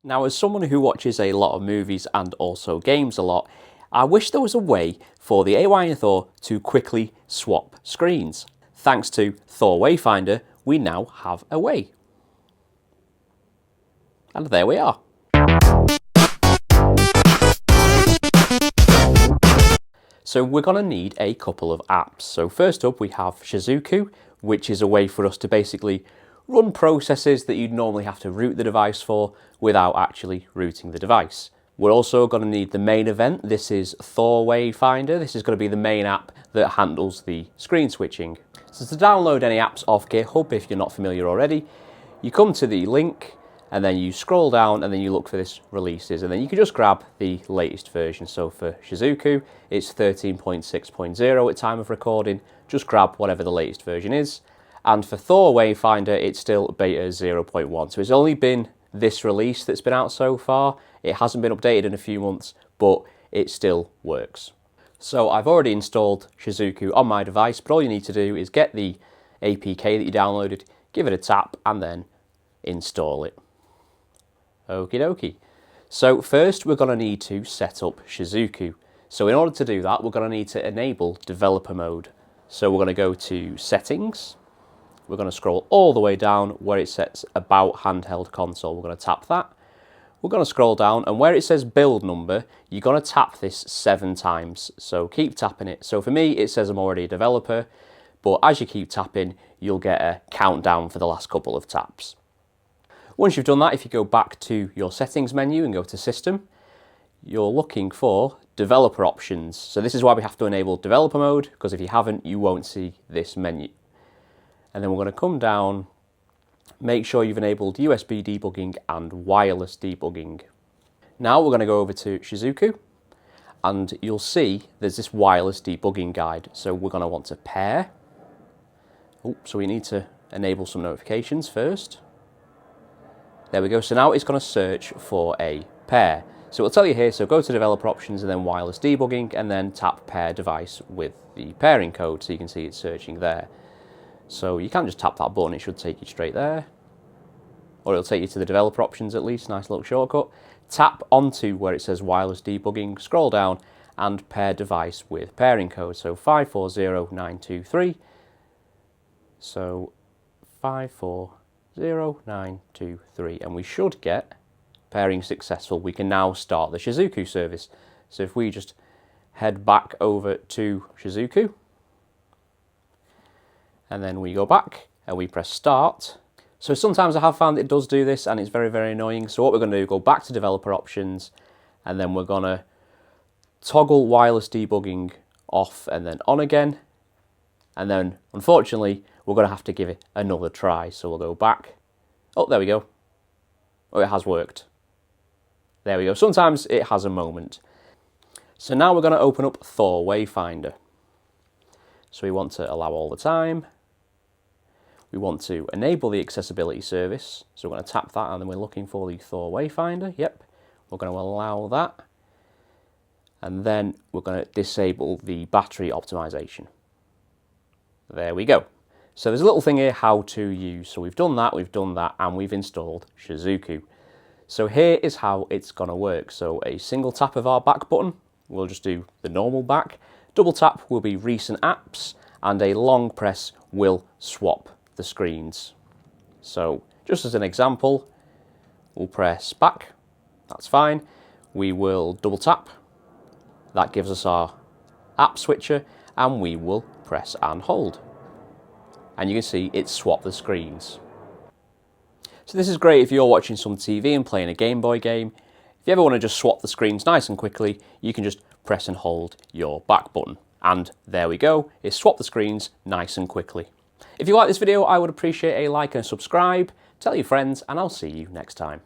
Now, as someone who watches a lot of movies and also games a lot, I wish there was a way for the AYN Thor to quickly swap screens. Thanks to Thor Wayfinder, we now have a way. And there we are. So we're going to need a couple of apps. So first up we have Shizuku, which is a way for us to basically run processes that you'd normally have to root the device for without actually rooting the device. We're also going to need the main event. This is Thor Wayfinder. This is going to be the main app that handles the screen switching. So to download any apps off GitHub, if you're not familiar already, you come to the link and then you scroll down and then you look for this releases, and then you can just grab the latest version. So for Shizuku, it's 13.6.0 at time of recording. Just grab whatever the latest version is. And for Thor Wayfinder, it's still beta 0.1. So it's only been this release that's been out so far. It hasn't been updated in a few months, but it still works. So I've already installed Shizuku on my device, but all you need to do is get the APK that you downloaded, give it a tap, and then install it. Okie dokie. So first we're going to need to set up Shizuku. So in order to do that, we're going to need to enable developer mode. So we're going to go to settings. We're going to scroll all the way down where it says about handheld console. We're going to tap that. We're going to scroll down, and where it says build number, you're going to tap this 7 times. So keep tapping it. So for me, it says I'm already a developer, but as you keep tapping, you'll get a countdown for the last couple of taps. Once you've done that, if you go back to your settings menu and go to system, you're looking for developer options. So this is why we have to enable developer mode, because if you haven't, you won't see this menu. And then we're going to come down, make sure you've enabled USB debugging and wireless debugging. Now we're going to go over to Shizuku, and you'll see there's this wireless debugging guide. So we're going to want to pair. So we need to enable some notifications first. There we go. So now it's going to search for a pair. So it'll tell you here, so go to developer options and then wireless debugging, and then tap pair device with the pairing code, so you can see it's searching there. So you can't just tap that button, it should take you straight there. Or it'll take you to the developer options at least, nice little shortcut. Tap onto where it says wireless debugging, scroll down, and pair device with pairing code. So 540923. So 540923, and we should get pairing successful. We can now start the Shizuku service. So if we just head back over to Shizuku, and then we go back and we press start. So sometimes I have found it does do this and it's very, very annoying. So what we're going to do, go back to developer options, and then we're going to toggle wireless debugging off and then on again. And then unfortunately, we're going to have to give it another try. So we'll go back. Oh, there we go. Oh, it has worked. There we go. Sometimes it has a moment. So now we're going to open up Thor Wayfinder. So we want to allow all the time. We want to enable the accessibility service. So we're going to tap that, and then we're looking for the Thor Wayfinder. Yep. We're going to allow that. And then we're going to disable the battery optimization. There we go. So there's a little thing here, how to use. So we've done that, and we've installed Shizuku. So here is how it's going to work. So a single tap of our back button, we'll just do the normal back. Double tap will be recent apps, and a long press will swap the screens. So just as an example, we'll press back, that's fine. We will double tap, that gives us our app switcher, and we will press and hold. And you can see it swapped the screens. So this is great if you're watching some TV and playing a Game Boy game. If you ever want to just swap the screens nice and quickly, you can just press and hold your back button. And there we go, it swapped the screens nice and quickly. If you like this video, I would appreciate a like and subscribe, tell your friends, and I'll see you next time.